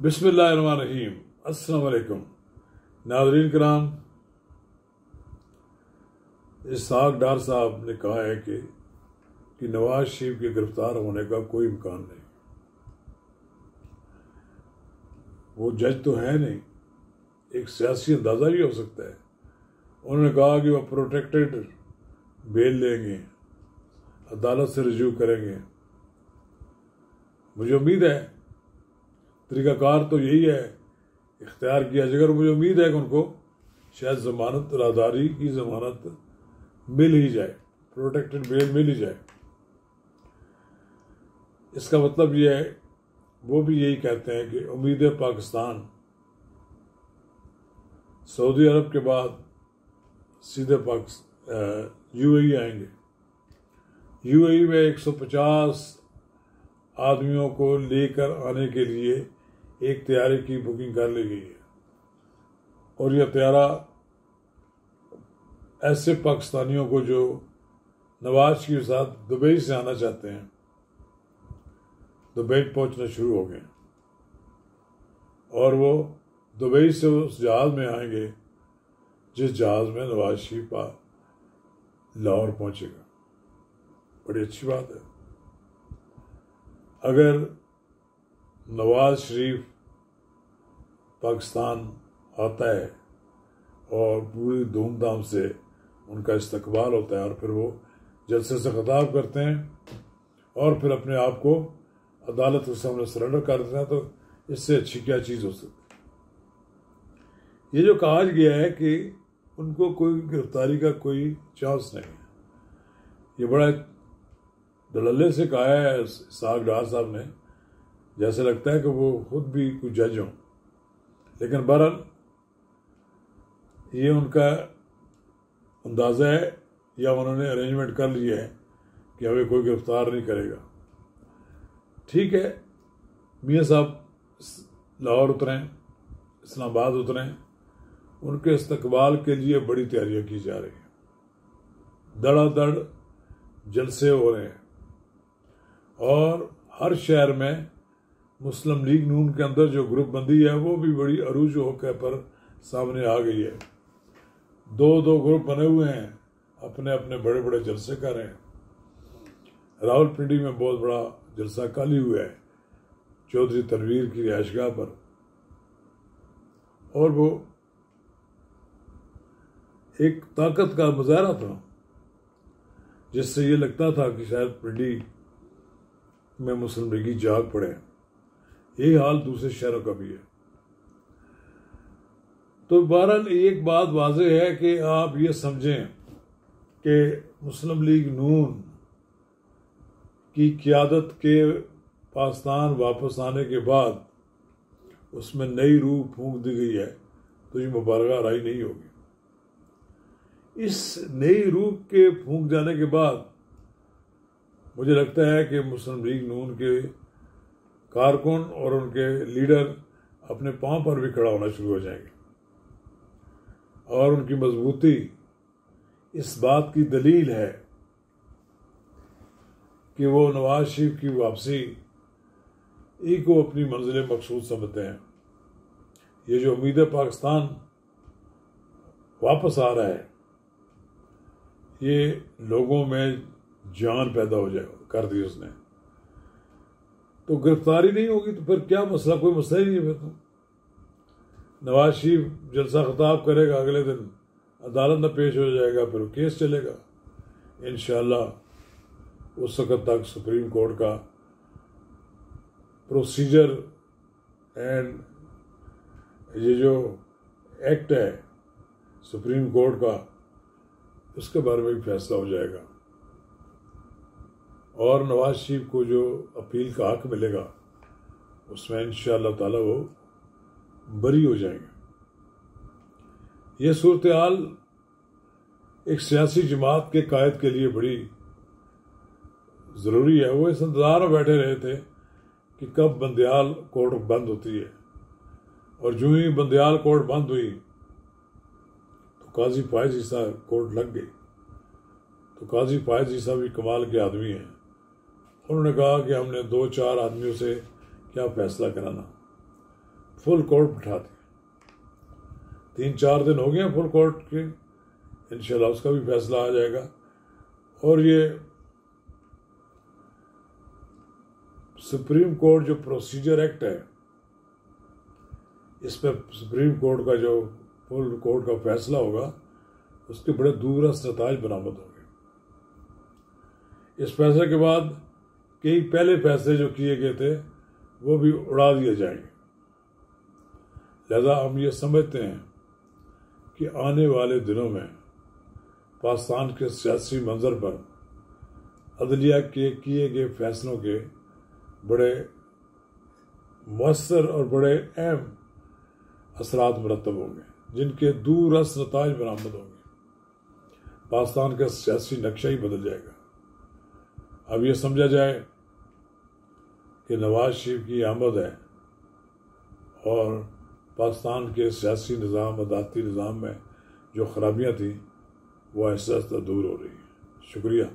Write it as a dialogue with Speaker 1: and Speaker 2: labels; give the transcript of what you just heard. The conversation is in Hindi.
Speaker 1: बिस्मिल्लाहिर्रहमानिर्रहीम। अस्सलाम वालेकुम नाज़रीन कराम। इसहाक डार साहब ने कहा है कि नवाज शरीफ के गिरफ्तार होने का कोई इम्कान नहीं। वो जज तो है नहीं, एक सियासी अंदाज़ा भी हो सकता है। उन्होंने कहा कि वो प्रोटेक्टेड बेल लेंगे, अदालत से रिज्यू करेंगे। मुझे उम्मीद है, तरीक़ाकार तो यही है, इख्तियार किया जाएगा। मुझे उम्मीद है कि उनको शायद ज़मानत, राहदारी की ज़मानत मिल ही जाए, प्रोटेक्टेड बेल मिल ही जाए। इसका मतलब ये है, वो भी यही कहते हैं कि उम्मीद है पाकिस्तान सऊदी अरब के बाद सीधे यूएई आएंगे। यूएई में 150 आदमियों को लेकर आने के लिए एक तैयारी की बुकिंग कर ली गई है, और यह तैयारा ऐसे पाकिस्तानियों को जो नवाज के साथ दुबई से आना चाहते हैं, दुबई पहुंचना शुरू हो गए, और वो दुबई से उस जहाज़ में आएंगे जिस जहाज़ में नवाज शरीफ लाहौर पहुंचेगा। बड़ी अच्छी बात है। अगर नवाज शरीफ पाकिस्तान आता है और पूरी धूमधाम से उनका इस्तकबाल होता है, और फिर वो जलसे से खिताब करते हैं और फिर अपने आप को अदालत के सामने सरेंडर कर देते हैं, तो इससे अच्छी क्या चीज़ हो सकती है। ये जो कहा गया है कि उनको कोई गिरफ्तारी का कोई चांस नहीं है, ये बड़ा दलल्ले से कहा है इसहाक डार साहब ने, जैसे लगता है कि वो खुद भी कोई जज हों। लेकिन बहरहाल ये उनका अंदाज़ा है, या उन्होंने अरेंजमेंट कर लिया है कि हमें कोई गिरफ्तार नहीं करेगा। ठीक है, मियाँ साहब लाहौर उतरें, इस्लामाबाद उतरें, उनके इस्तकबाल के लिए बड़ी तैयारियां की जा रही हैं, धड़ाधड़ जलसे हो रहे हैं, और हर शहर में मुस्लिम लीग नून के अंदर जो ग्रुप बंदी है वो भी बड़ी अरूज होकर पर सामने आ गई है। दो ग्रुप बने हुए हैं, अपने अपने बड़े बड़े जलसे कर रहे हैं। रावलपिंडी में बहुत बड़ा जलसा कल ही हुआ है चौधरी तनवीर की रिहायशगाह पर, और वो एक ताकत का मुजाहरा था जिससे ये लगता था कि शायद पिंडी में मुस्लिम लीगी जाग पड़े। यही हाल दूसरे शहरों का भी है। तो बहरहाल एक बात वाज़ेह है कि आप ये समझें कि मुस्लिम लीग नून की क़यादत के पाकिस्तान वापस आने के बाद उसमें नई रूह फूंक दी गई है, तो ये मुबारक राय नहीं होगी। इस नई रूह के फूंक जाने के बाद मुझे लगता है कि मुस्लिम लीग नून के कारकुन और उनके लीडर अपने पांव पर भी खड़ा होना शुरू हो जाएंगे, और उनकी मजबूती इस बात की दलील है कि वो नवाज शरीफ की वापसी को अपनी मंजिल मकसूद समझते हैं। ये जो उम्मीद है पाकिस्तान वापस आ रहा है, ये लोगों में जान पैदा हो जाए कर दी उसने। तो गिरफ्तारी नहीं होगी तो फिर क्या मसला, कोई मसला ही नहीं है। फिर तो नवाज शरीफ जलसा खिताब करेगा, अगले दिन अदालत में पेश हो जाएगा, फिर केस चलेगा। इंशाअल्लाह उस वक़्त तक सुप्रीम कोर्ट का प्रोसीजर एंड ये जो एक्ट है सुप्रीम कोर्ट का, उसके बारे में भी फैसला हो जाएगा, और नवाज शरीफ को जो अपील का हक मिलेगा उसमें इंशाअल्लाह ताला वो बरी हो जाएंगे। यह सूरत हाल एक सियासी जमात के कायद के लिए बड़ी ज़रूरी है। वो इस इंतज़ार में बैठे रहे थे कि कब बंदियाल कोर्ट बंद होती है, और जो ही बंदियाल कोर्ट बंद हुई तो काजी फायज ईसा कोर्ट लग गई। तो काजी फायज ईसा भी कमाल के आदमी हैं। उन्होंने कहा कि हमने 2-4 आदमियों से क्या फैसला कराना, फुल कोर्ट बिठा दिया। 3-4 दिन हो गए फुल कोर्ट के, इंशाल्लाह उसका भी फैसला आ जाएगा। और ये सुप्रीम कोर्ट जो प्रोसीजर एक्ट है, इसमें सुप्रीम कोर्ट का जो फुल कोर्ट का फैसला होगा, उसके बड़े दूरस्थ नताइज बरामद होंगे। इस फैसले के बाद कई पहले फैसले जो किए गए थे वो भी उड़ा दिए जाएंगे। लिहाजा हम ये समझते हैं कि आने वाले दिनों में पाकिस्तान के सियासी मंजर पर अदलिया के किए गए फैसलों के बड़े मौसर और बड़े अहम असरात मुरतब होंगे, जिनके दूरस्थ नताइज बरामद होंगे। पाकिस्तान का सियासी नक्शा ही बदल जाएगा। अब यह समझा जाए कि नवाज शरीफ की आमद है और पाकिस्तान के सियासी निज़ाम, अदालती निज़ाम में जो खराबियाँ थी वो आहिस्ता आहिस्ता दूर हो रही हैं। शुक्रिया।